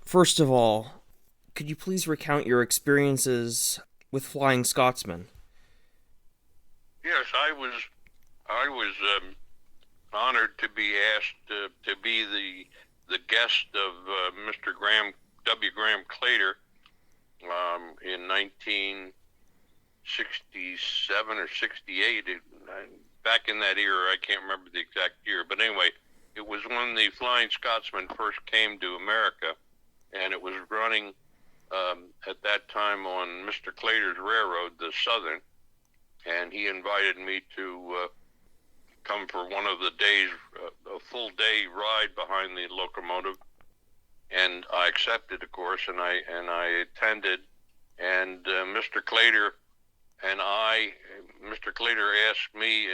First of all, could you please recount your experiences with Flying Scotsman? Yes, I was honored to be asked to be the guest of Mr. Graham W. Graham Claytor in 1967 or 68. Back in that era, I can't remember the exact year, but anyway, it was when the Flying Scotsman first came to America, and it was running at that time on Mr. Claytor's railroad, the Southern, and he invited me to come for one of the days, a full day ride behind the locomotive, and I accepted, of course, and I attended, and Mr. Claytor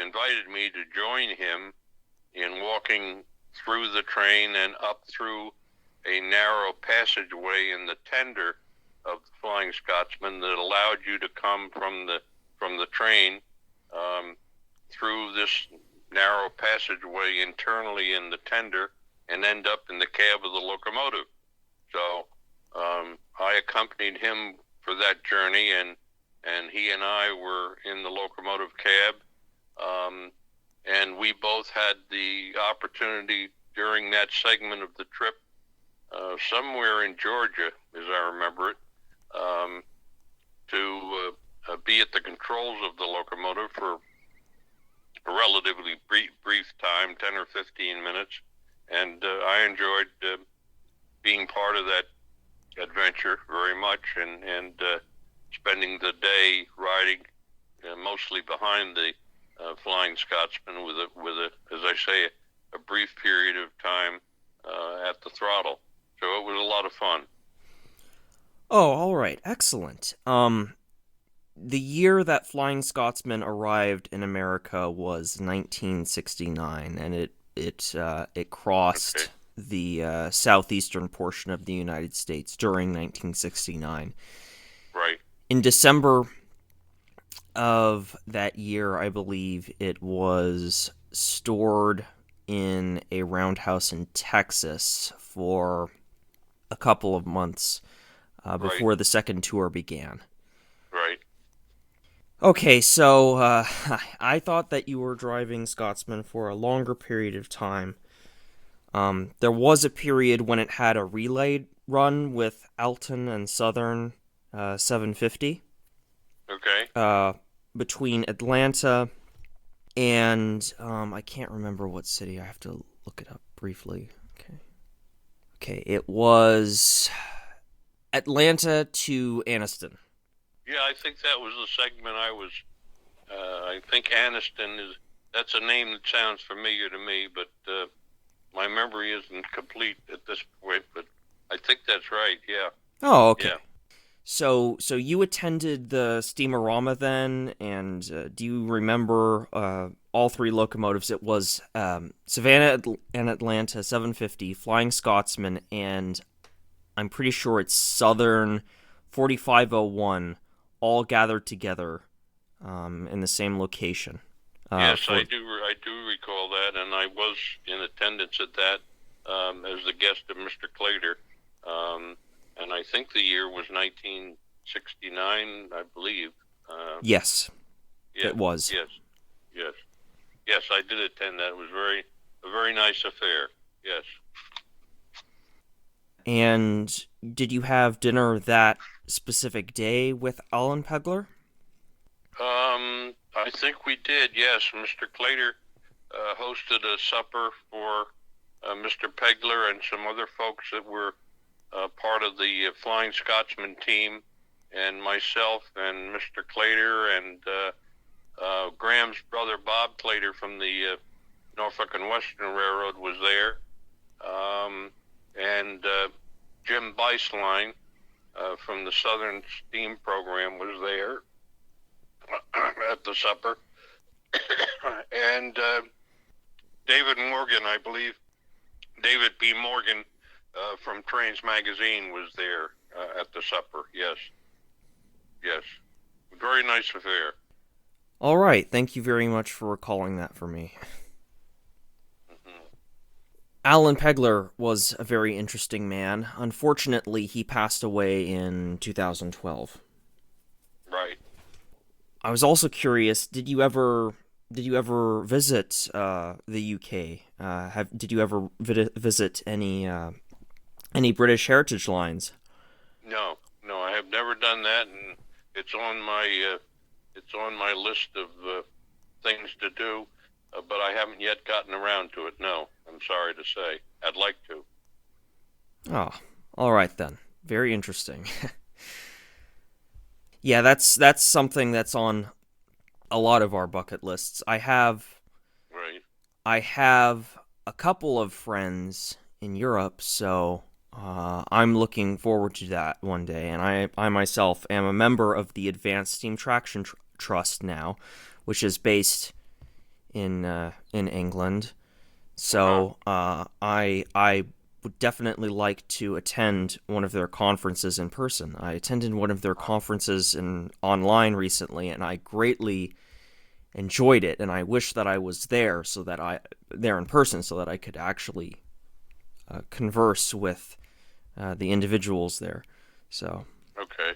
invited me to join him in walking through the train and up through a narrow passageway in the tender of the Flying Scotsman that allowed you to come from the train through this narrow passageway internally in the tender and end up in the cab of the locomotive. So I accompanied him for that journey, and he and I were in the locomotive cab, and we both had the opportunity during that segment of the trip, somewhere in Georgia, as I remember it, to be at the controls of the locomotive for a relatively brief time, 10 or 15 minutes, and I enjoyed being part of that adventure very much, and spending the day riding mostly behind the Flying Scotsman with a, as I say, a brief period of time at the throttle. So it was a lot of fun. Oh, all right, excellent. The year that Flying Scotsman arrived in America was 1969, and it Okay. crossed the southeastern portion of the United States during 1969. Right. In December of that year, I believe it was stored in a roundhouse in Texas for a couple of months Right. before the second tour began. Right. Okay, so I thought that you were driving Scotsman for a longer period of time. There was a period when it had a relay run with Alton and Southern 750 Okay. uh, between Atlanta and I can't remember what city. I have to look it up briefly. Okay. Okay, it was Atlanta to Anniston. Yeah, I think that was the segment I was. I think Aniston is. That's a name that sounds familiar to me, but my memory isn't complete at this point. But I think that's right. Yeah. Oh, okay. Yeah. So you attended the Steamerama then, and do you remember all three locomotives? It was Savannah and Atlanta 750, Flying Scotsman, and I'm pretty sure it's Southern 4501, all gathered together in the same location. Yes, For I do recall that, and I was in attendance at that as the guest of Mr. Claytor. And I think the year was 1969, I believe. Yes, Yes, it was. yes, yes, yes. I did attend that. It was a very nice affair. Yes. And did you have dinner that specific day with Alan Pegler? I think we did. Yes, Mr. Claytor hosted a supper for Mr. Pegler and some other folks that were part of the Flying Scotsman team, and myself and Mr. Claytor and Graham's brother Bob Claytor from the Norfolk and Western Railroad was there, and Jim Beislein from the Southern Steam Program was there at the supper, and David Morgan, I believe, David B. Morgan from Trains Magazine was there at the supper. Yes, yes, very nice affair. All right, thank you very much for recalling that for me. Mm-hmm. Alan Pegler was a very interesting man. Unfortunately, he passed away in 2012. Right. I was also curious. Did you ever visit the UK? Have did you ever visit any British heritage lines? No, no, I have never done that, and it's on my list of things to do, but I haven't yet gotten around to it. No, I'm sorry to say. I'd like to. Oh, all right then. Very interesting. Yeah, that's something that's on a lot of our bucket lists. Right. I have a couple of friends in Europe, so I'm looking forward to that one day. And I myself am a member of the Advanced Steam Traction Trust now, which is based in England. Uh-huh. So I would definitely like to attend one of their conferences in person. I attended one of their conferences online recently, and I greatly enjoyed it. And I wish that I was there in person so that I could actually converse with the individuals there. So Okay.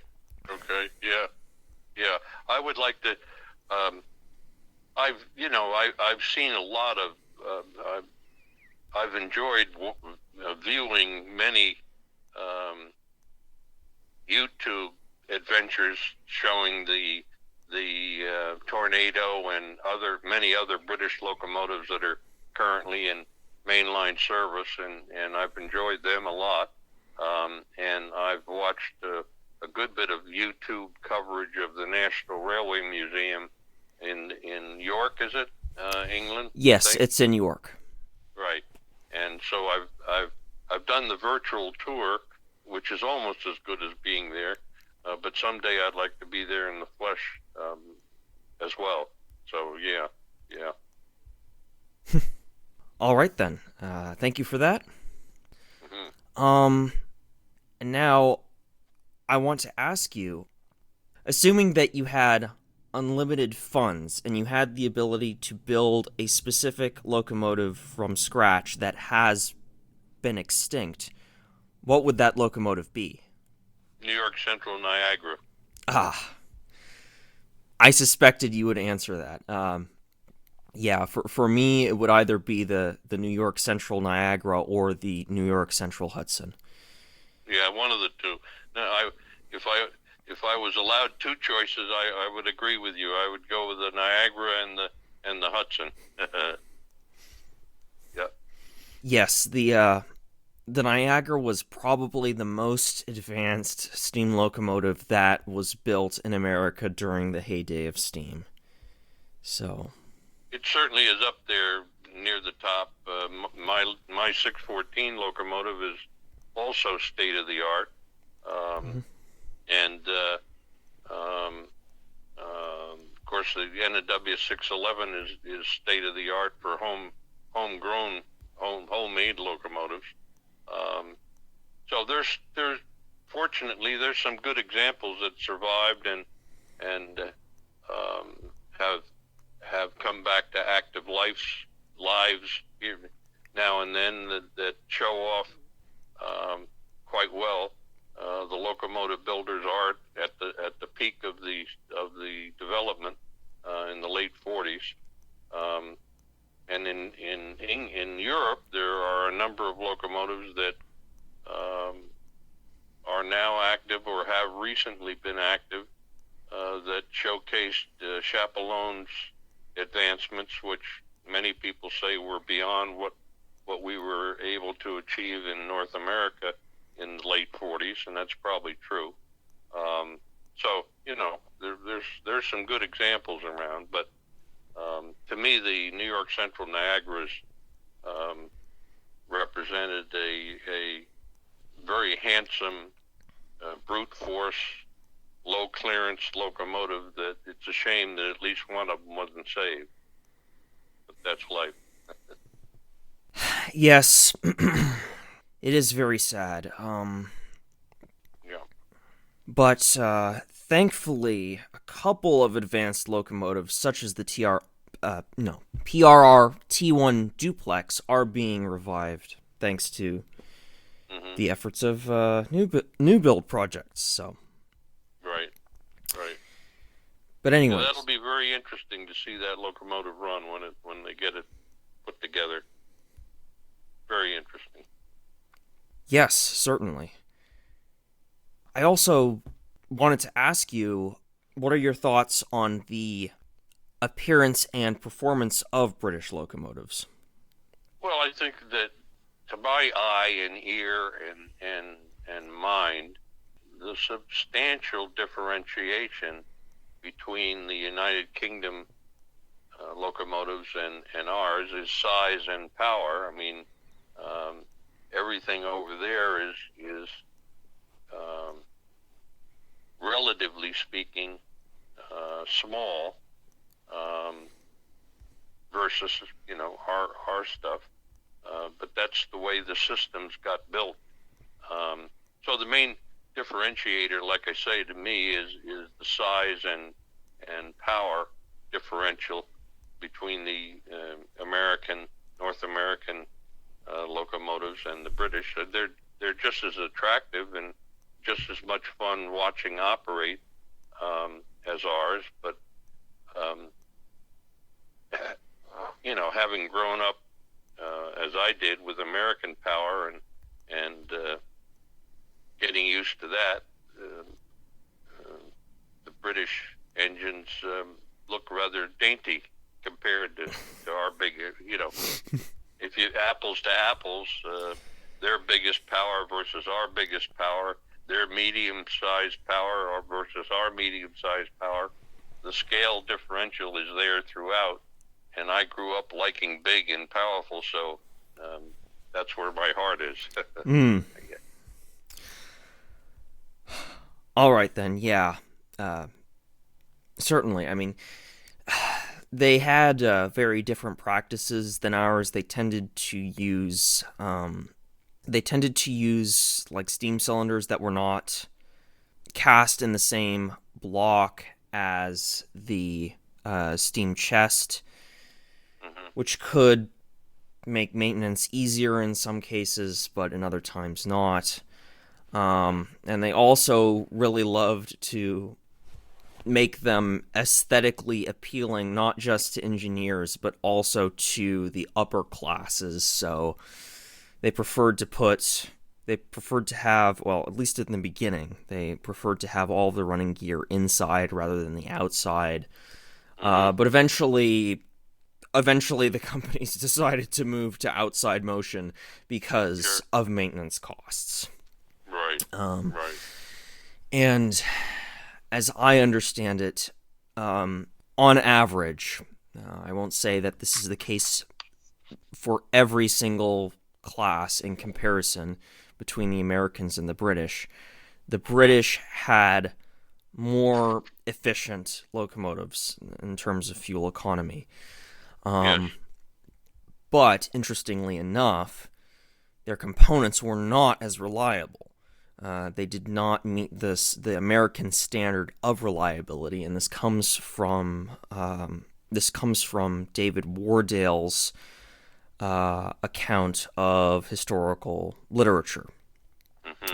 Okay. Yeah. Yeah. I would like to. Um, I've seen a lot of. I've, I've enjoyed viewing many um, YouTube adventures showing the Tornado and many other British locomotives that are currently in mainline service, and I've enjoyed them a lot. And I've watched a good bit of YouTube coverage of the National Railway Museum in York, is it, England? I yes, think. it's in York. Right. And so I've done the virtual tour, which is almost as good as being there. But someday I'd like to be there in the flesh as well. So yeah, yeah. All right then. Thank you for that. Hmm. Um, and now I want to ask you, assuming that you had unlimited funds and you had the ability to build a specific locomotive from scratch that has been extinct, what would that locomotive be? New York Central Niagara. Ah, I suspected you would answer that. Yeah, for me, it would either be the New York Central Niagara or the New York Central Hudson. Yeah, one of the two. Now, if I if I was allowed two choices, I would agree with you. I would go with the Niagara and the Hudson. Yeah. Yes, the Niagara was probably the most advanced steam locomotive that was built in America during the heyday of steam. So, It certainly is up there near the top. My 614 locomotive is also state of the art, um, mhm. and of course the NW 611 is state of the art for homegrown homemade locomotives. Um, so there's fortunately there's some good examples that survived and have come back to active lives here now and then that show off quite well the locomotive builders art at the peak of the development in the late 40s. Um, and in Europe, there are a number of locomotives that um, are now active or have recently been active that showcased Chapelon's advancements, which many people say were beyond what we were able to achieve in North America in the late 40s, and that's probably true. So there's some good examples around, but to me, the New York Central Niagaras um, represented a very handsome brute force, low clearance locomotive that it's a shame that at least one of them wasn't saved. But that's life. Yes, it is very sad. Yeah. But thankfully, a couple of advanced locomotives, such as the no, PRR T1 duplex are being revived thanks to the efforts of new build projects. So, Right. but Yeah, anyways, that'll be very interesting to see that locomotive run when they get it put together. Very interesting. yes, certainly. I also wanted to ask you, what are your thoughts on the appearance and performance of British locomotives? Well, I think that to my eye and ear and mind, the substantial differentiation between the United Kingdom locomotives and ours is size and power. I mean, everything over there is relatively speaking small versus our stuff. But that's the way the systems got built. So the main differentiator, like I say, to me is the size and power differential between the North American locomotives and the British. They're just as attractive and just as much fun watching operate as ours. But having grown up as I did with American power and getting used to that, the British engines look rather dainty compared to our big, if you apples to apples, their biggest power versus our biggest power, their medium-sized power versus our medium-sized power, the scale differential is there throughout. And I grew up liking big and powerful, so that's where my heart is. All right, then, yeah. Certainly. I mean, they had very different practices than ours. They tended to use like steam cylinders that were not cast in the same block as the steam chest, which could make maintenance easier in some cases, but in other times not. And they also really loved to make them aesthetically appealing, not just to engineers, but also to the upper classes. So they preferred to have, well, at least in the beginning, they preferred to have all of the running gear inside rather than the outside. But eventually the companies decided to move to outside motion because of maintenance costs. Right. Right. And as I understand it, on average, I won't say that this is the case for every single class in comparison between the Americans and the British. The British had more efficient locomotives in terms of fuel economy. Yes. But, interestingly enough, their components were not as reliable. They did not meet the American standard of reliability, and this comes from David Wardale's account of historical literature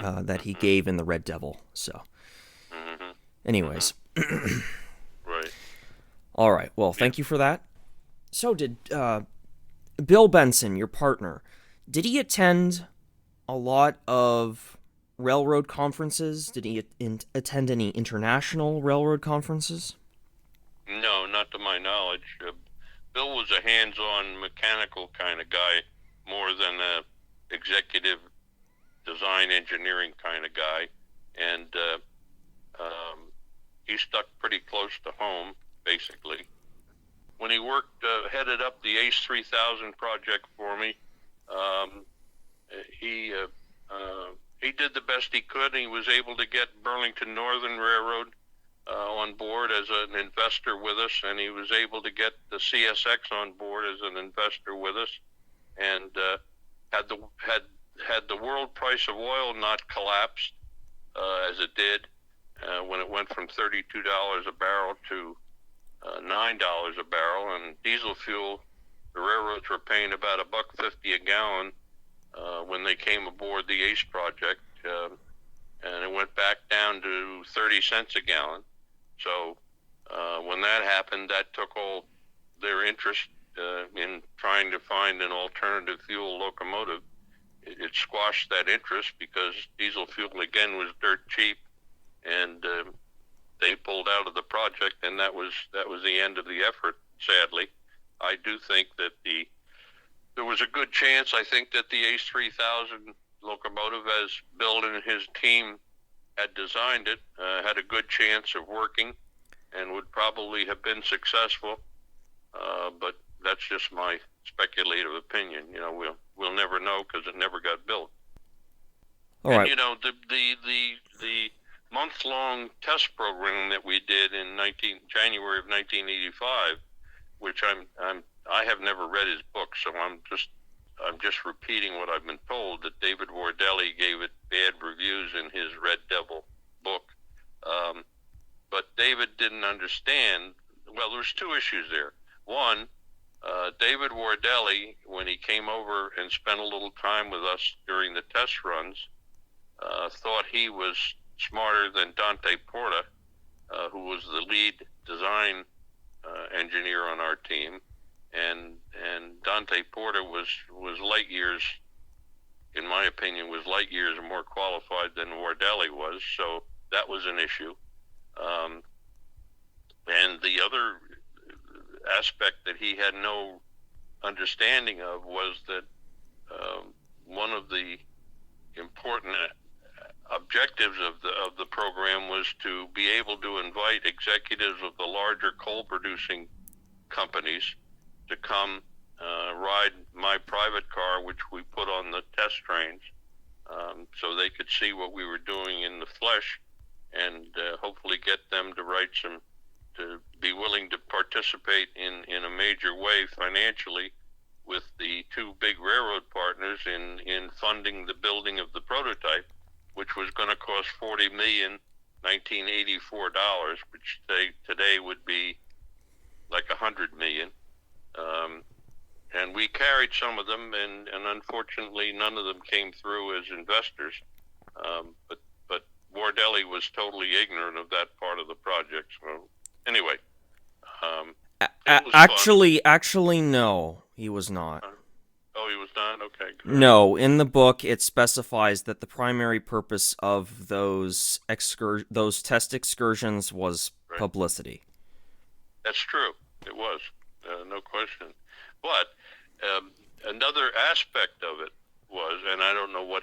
that he gave in the Red Devil. So, anyways, Right. All right. Well, thank you for that. So, did Bill Benson, your partner, did he attend a lot of railroad conferences? Did he attend any international railroad conferences? No, not to my knowledge. Bill was a hands-on mechanical kind of guy more than a executive design engineering kind of guy. And he stuck pretty close to home, basically. When he headed up the ACE 3000 project for me, he did the best he could, and he was able to get Burlington Northern Railroad on board as an investor with us, and he was able to get the CSX on board as an investor with us, and had the world price of oil not collapsed as it did when it went from $32 a barrel to $9 a barrel, and diesel fuel, the railroads were paying about $1.50 a gallon when they came aboard the ACE project, and it went back down to 30 cents a gallon. So when that happened, that took all their interest in trying to find an alternative fuel locomotive. It squashed that interest because diesel fuel again was dirt cheap, and they pulled out of the project, and that was the end of the effort. Sadly, I do think that there was a good chance. I think that the ACE 3000 locomotive, as Bill and his team had designed it, had a good chance of working, and would probably have been successful. But that's just my speculative opinion. We'll never know because it never got built. All right. And the month-long test program that we did in January of 1985, which I have never read his book, so I'm just repeating what I've been told, that David Wardale gave it bad reviews in his Red Devil book. But David didn't understand. Well, there's two issues there. One, David Wardale, when he came over and spent a little time with us during the test runs, thought he was smarter than Dante Porta, who was the lead design engineer on our team, and Dante Porta was light years, in my opinion, was light years more qualified than Wardale was. So that was an issue. And the other aspect that he had no understanding of was that one of the important objectives of the program was to be able to invite executives of the larger coal producing companies to come ride my private car, which we put on the test trains, so they could see what we were doing in the flesh, and hopefully get them to be willing to participate in a major way financially with the two big railroad partners in funding the building of the prototype, which was going to cost $40 million, $1984, which today would be like $100 million. And we carried some of them, and unfortunately none of them came through as investors. But Wardale was totally ignorant of that part of the project. So anyway, Actually, no, he was not. Oh, he was not? Okay. Good. No, in the book it specifies that the primary purpose of those test excursions was Right. publicity. That's true. It was, no question. But another aspect of it was, and I don't know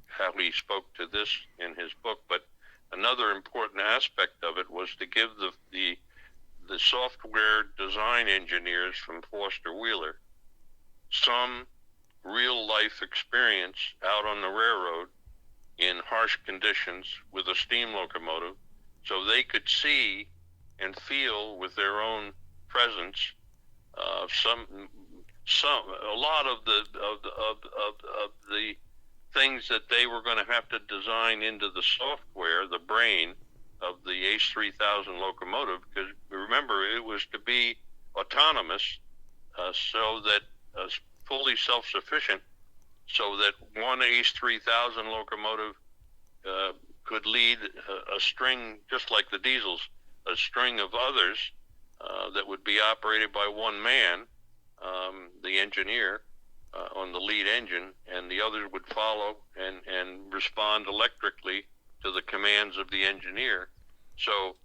how he spoke to this in his book, but another important aspect of it was to give the software design engineers from Foster Wheeler some real life experience out on the railroad in harsh conditions with a steam locomotive, so they could see and feel with their own presence a lot of the things that they were going to have to design into the software, the brain of the ACE 3000 locomotive, because remember, it was to be autonomous, so that fully self-sufficient, so that one ACE 3000 locomotive could lead a string, just like the diesels, a string of others that would be operated by one man, the engineer, on the lead engine, and the others would follow and respond electrically to the commands of the engineer. So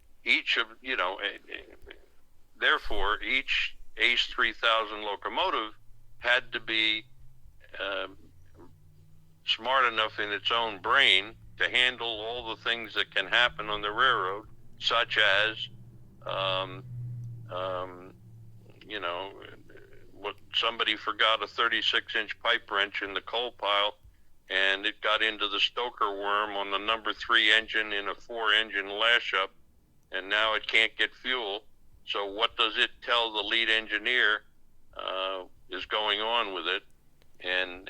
therefore each ACE 3000 locomotive had to be smart enough in its own brain to handle all the things that can happen on the railroad, such as what somebody forgot a 36-inch pipe wrench in the coal pile, and it got into the stoker worm on the number 3 engine in a 4-engine lash-up, and now it can't get fuel. So what does it tell the lead engineer is going on with it? And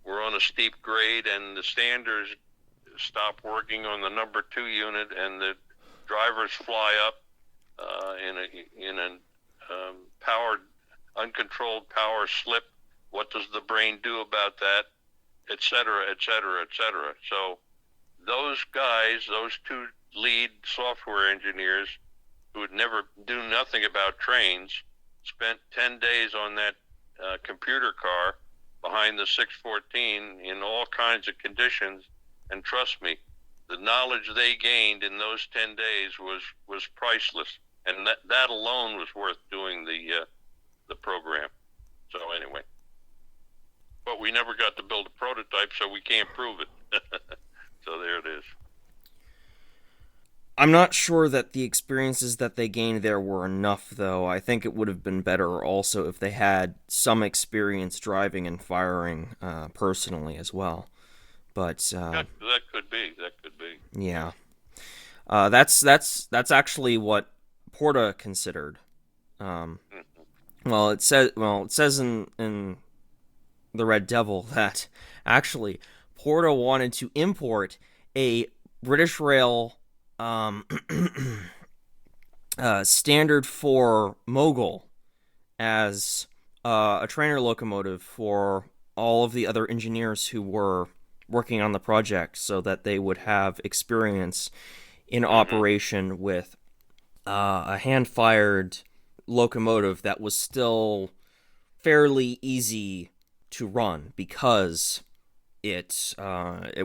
we're on a steep grade, and the standers stop working on the number 2 unit, and the drivers fly up in a powered, uncontrolled power slip. What does the brain do about that? Et cetera, et cetera, et cetera. So those guys, those two lead software engineers who would never do nothing about trains, spent 10 days on that computer car behind the 614 in all kinds of conditions. And trust me, the knowledge they gained in those 10 days was priceless. And that alone was worth doing the program. So anyway, but we never got to build a prototype, so we can't prove it. So there it is. I'm not sure that the experiences that they gained there were enough, though. I think it would have been better also if they had some experience driving and firing personally as well. But that could be. That could be. Yeah, that's actually what Porta considered. Well, it says in the Red Devil that actually Porta wanted to import a British Rail standard for Mogul as a trainer locomotive for all of the other engineers who were working on the project, so that they would have experience in operation with a hand-fired locomotive that was still fairly easy to run because it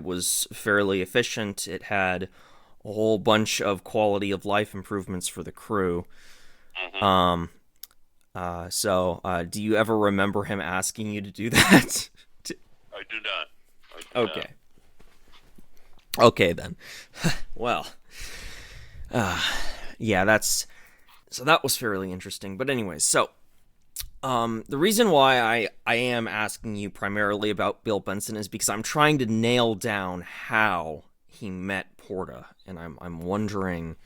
was fairly efficient. It had a whole bunch of quality of life improvements for the crew. So do you ever remember him asking you to do that? I do not. Okay. Okay then. Well, yeah, that was fairly interesting. But anyways, so the reason why I am asking you primarily about Bill Benson is because I'm trying to nail down how he met Porta, and I'm wondering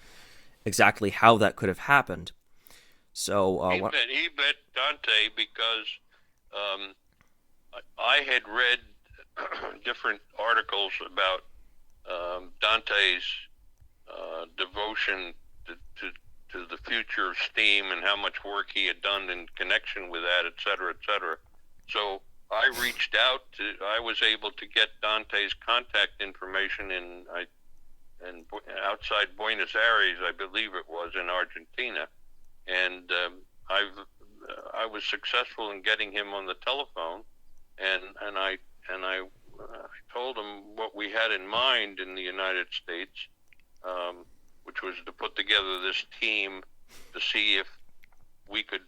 exactly how that could have happened. So he met Dante because I had read different articles about Dante's devotion to the future of steam and how much work he had done in connection with that, et cetera, et cetera. So I reached out I was able to get Dante's contact information in outside Buenos Aires, I believe it was, in Argentina. And I was successful in getting him on the telephone, and I told him what we had in mind in the United States, which was to put together this team to see if we could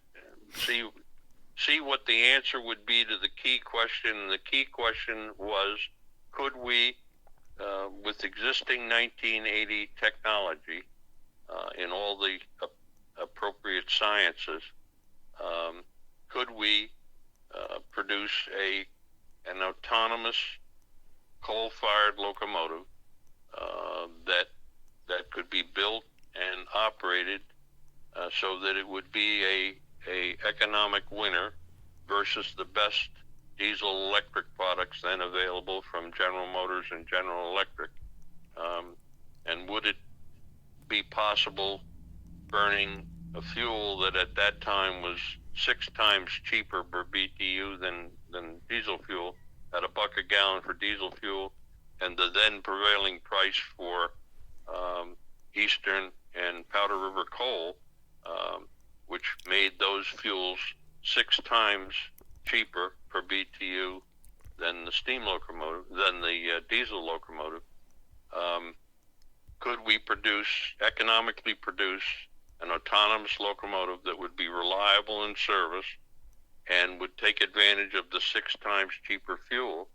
see what the answer would be to the key question. And the key question was, could we, with existing 1980 technology in all the appropriate sciences, could we produce an autonomous coal-fired locomotive that could be built and operated so that it would be a economic winner versus the best diesel electric products then available from General Motors and General Electric. And would it be possible burning a fuel that at that time was 6 times cheaper per BTU than diesel fuel, at $1 a gallon for diesel fuel, and the then prevailing price for Eastern and Powder River coal, which made those fuels 6 times cheaper per BTU than the steam locomotive, than the diesel locomotive. Could we economically produce an autonomous locomotive that would be reliable in service and would take advantage of the 6 times cheaper fuel,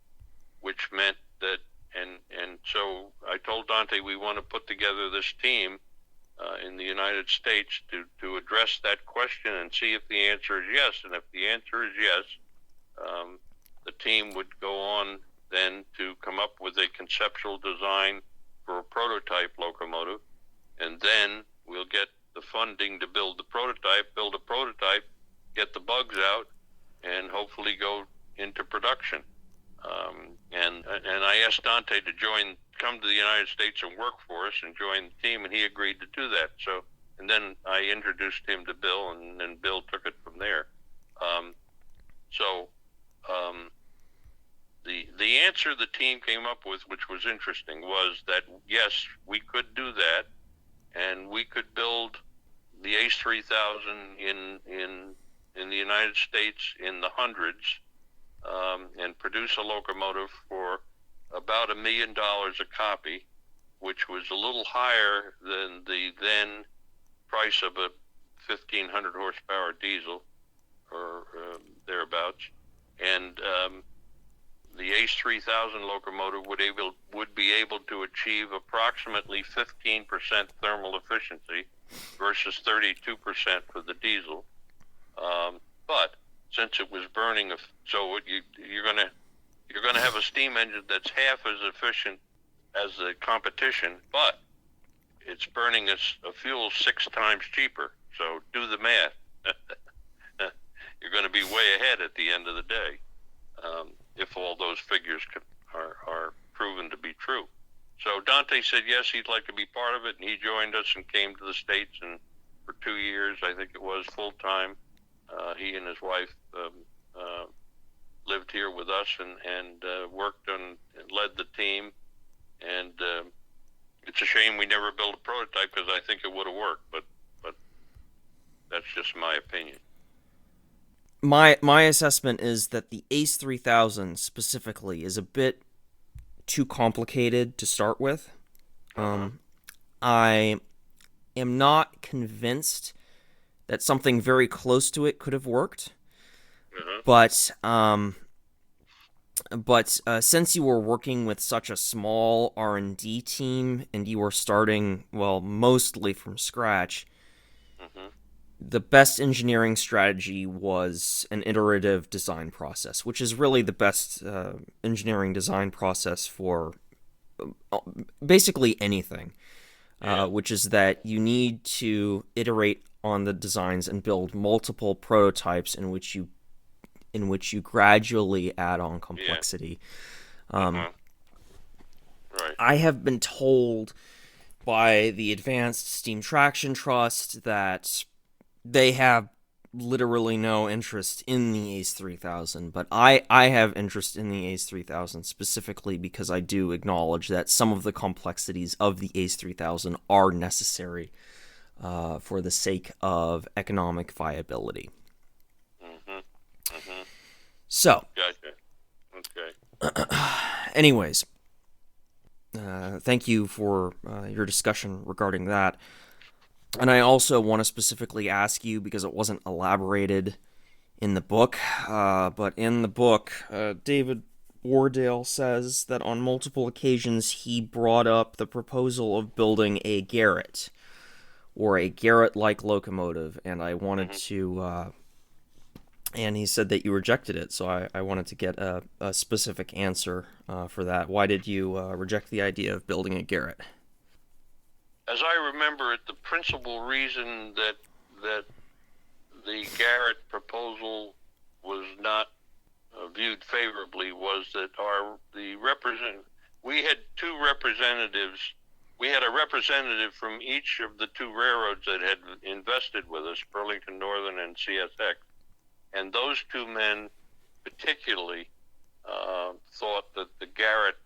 which meant that, and so I told Dante we want to put together this team in the United States to address that question and see if the answer is yes. And if the answer is yes, the team would go on then to come up with a conceptual design for a prototype locomotive, and then we'll get the funding to build a prototype, get the bugs out, and hopefully go into production. And I asked Dante to join come to the United States and work for us and join the team, and he agreed to do that. So, and then I introduced him to Bill, and then Bill took it from there. So the answer the team came up with, which was interesting, was that yes, we could do that, and we could build the Ace 3000 in the United States in the hundreds, and produce a locomotive for about $1 million a copy, which was a little higher than the then price of a 1,500 horsepower diesel or thereabouts. And the Ace 3000 locomotive would be able to achieve approximately 15% thermal efficiency versus 32% for the diesel. But since it was burning, you're going to have a steam engine that's half as efficient as the competition, but it's burning a fuel 6 times cheaper. So do the math. You're going to be way ahead at the end of the day, if all those figures are proven to be true. So Dante said yes, he'd like to be part of it, and he joined us and came to the States, and for 2 years, I think it was, full time. He and his wife lived here with us and worked on and led the team. And it's a shame we never built a prototype, because I think it would have worked, but that's just my opinion. My assessment is that the Ace 3000 specifically is a bit too complicated to start with. I am not convinced that something very close to it could have worked. But since you were working with such a small R&D team and you were starting, well, mostly from scratch, the best engineering strategy was an iterative design process, which is really the best engineering design process for basically anything, which is that you need to iterate on the designs and build multiple prototypes in which you gradually add on complexity. Right. I have been told by the Advanced Steam Traction Trust that they have literally no interest in the Ace 3000, but I have interest in the Ace 3000 specifically because I do acknowledge that some of the complexities of the Ace 3000 are necessary for the sake of economic viability. So, gotcha. Okay. Anyways, thank you for your discussion regarding that. And I also want to specifically ask you, because it wasn't elaborated in the book, but in the book, David Wardale says that on multiple occasions he brought up the proposal of building a Garrett, or a Garrett-like locomotive, and I wanted to... and he said that you rejected it, so I wanted to get a specific answer for that. Why did you reject the idea of building a Garrett? As I remember it, the principal reason that the Garrett proposal was not viewed favorably was that we had 2 representatives. We had a representative from each of the 2 railroads that had invested with us, Burlington Northern and CSX. And those 2 men particularly thought that the Garrett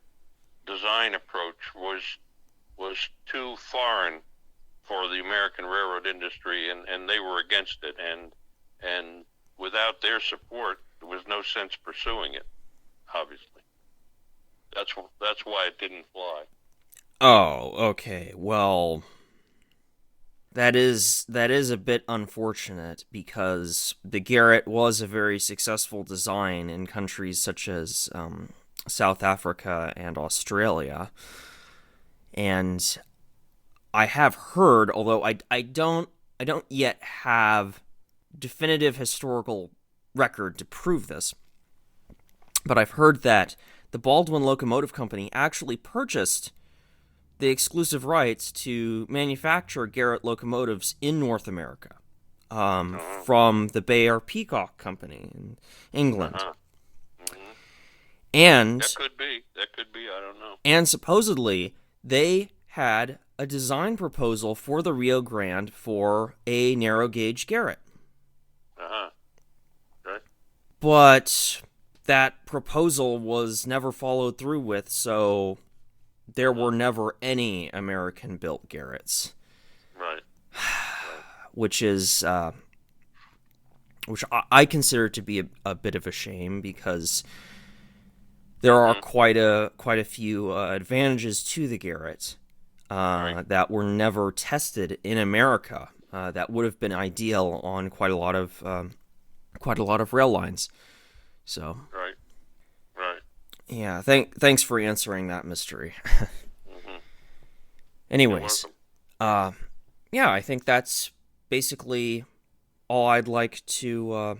design approach was too foreign for the American railroad industry, and they were against it. And without their support, there was no sense pursuing it, obviously. That's why it didn't fly. Oh, okay. Well, that is a bit unfortunate, because the Garrett was a very successful design in countries such as South Africa and Australia. And I have heard, although I don't yet have definitive historical record to prove this, but I've heard that the Baldwin Locomotive Company actually purchased the exclusive rights to manufacture Garrett locomotives in North America from the Bayer Peacock Company in England. And That could be. That could be. I don't know. and supposedly they had a design proposal for the Rio Grande for a narrow gauge Garrett. Uh-huh. Right. But that proposal was never followed through with, so there were never any American-built Garretts. Right. Which is which I consider to be a bit of a shame, because there are quite a few advantages to the Garrett that were never tested in America. That would have been ideal on quite a lot of rail lines. So Right. yeah, thanks for answering that mystery. Anyways, yeah, I think that's basically all I'd like to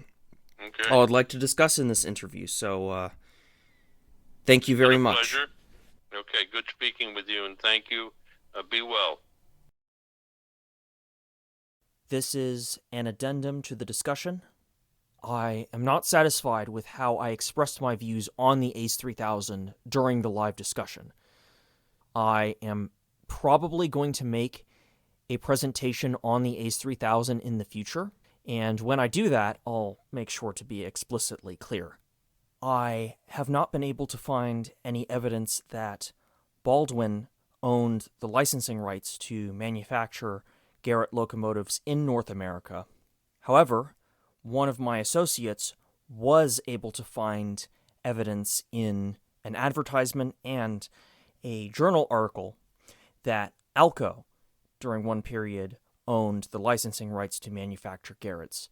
discuss in this interview. So thank you very much. Pleasure. Okay, good speaking with you, and thank you. Be well. This is an addendum to the discussion. I am not satisfied with how I expressed my views on the ACE 3000 during the live discussion. I am probably going to make a presentation on the ACE 3000 in the future, and when I do that, I'll make sure to be explicitly clear. I have not been able to find any evidence that Baldwin owned the licensing rights to manufacture Garrett locomotives in North America. However, one of my associates was able to find evidence in an advertisement and a journal article that Alco, during one period, owned the licensing rights to manufacture Garretts.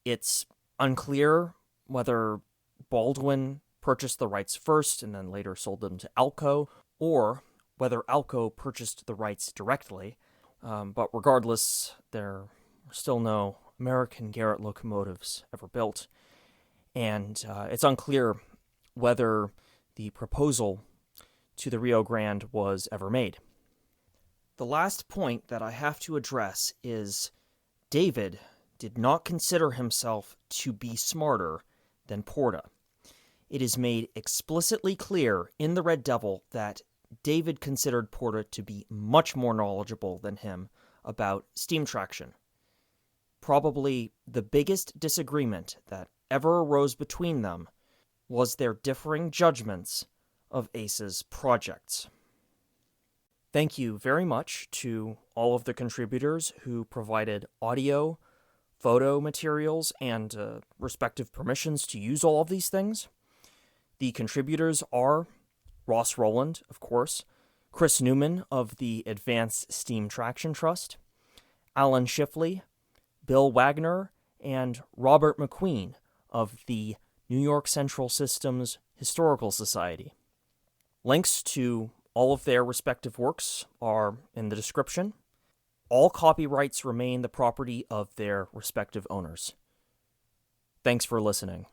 It's unclear whether Baldwin purchased the rights first and then later sold them to Alco, or whether Alco purchased the rights directly. But regardless, there are still no American Garratt locomotives ever built, and it's unclear whether the proposal to the Rio Grande was ever made. The last point that I have to address is David did not consider himself to be smarter than Porta. It is made explicitly clear in the Red Devil that David considered Porta to be much more knowledgeable than him about steam traction. Probably the biggest disagreement that ever arose between them was their differing judgments of ACE's projects. Thank you very much to all of the contributors who provided audio, photo materials, and respective permissions to use all of these things. The contributors are Ross Rowland, of course, Chris Newman of the Advanced Steam Traction Trust, Alan Shifley, Bill Wagner, and Robert McQueen of the New York Central Systems Historical Society. Links to all of their respective works are in the description. All copyrights remain the property of their respective owners. Thanks for listening.